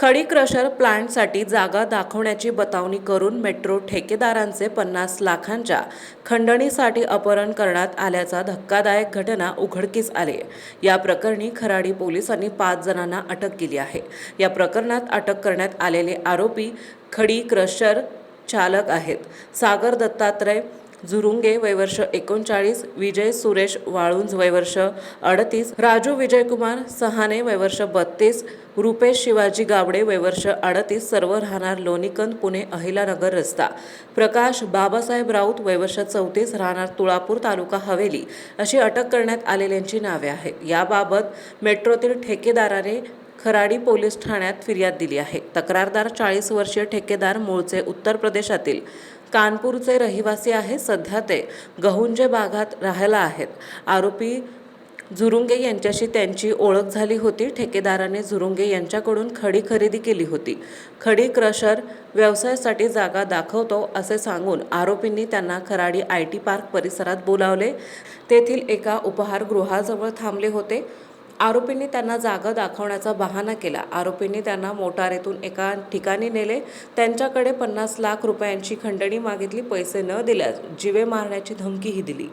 खडी क्रशर प्लांटसाठी जागा दाखवण्याची बतावणी करून मेट्रो ठेकेदारांचे 50 लाखांच्या खंडणीसाठी अपहरण करण्यात आल्याचा धक्कादायक घटना उघडकीस आली. या प्रकरणी खराडी पोलिसांनी 5 जणांना अटक केली आहे. या प्रकरणात अटक करण्यात आलेले आरोपी खडी क्रशर चालक आहेत. सागर दत्तात्रय झुरुंगे वयवर्ष 39, विजय सुरेश वाळुंज वयवर्ष 38, राजू विजयकुमार सहाने वयवर्ष 32, रुपेश शिवाजी गावडे वयवर्ष 38, सर्व राहणार लोणीकंद पुणे अहिलानगर रस्ता, प्रकाश बाबासाहेब राऊत वयवर्ष 34 राहणार तुळापूर तालुका हवेली अशी अटक करण्यात आलेल्यांची नावे आहेत. याबाबत मेट्रोतील ठेकेदाराने खराडी पोलीस ठाण्यात फिर्याद दिली आहे. तक्रारदार 40 वर्षीय ठेकेदार मूळचे उत्तर प्रदेशातील कानपूरचे रहिवासी आहे. सध्या ते गहुंजे भागात राहायला आहेत. आरोपी झुरुंगे यांच्याशी त्यांची ओळख झाली होती. ठेकेदाराने झुरुंगे यांच्याकडून खडी खरेदी केली होती. खडी क्रशर व्यवसायासाठी जागा दाखवतो असे सांगून आरोपींनी त्यांना खराडी IT पार्क परिसरात बोलावले. तेथील एका उपहारगृहाजवळ थांबले होते. आरोपींनी त्यांना जागा दाखवण्याचा बहाणा केला. आरोपींनी त्यांना मोटारीतून एका ठिकाणी नेले. त्यांच्याकडे 50 लाख रुपयांची खंडणी मागितली. पैसे न दिल्यास जीवे मारण्याची धमकीही दिली.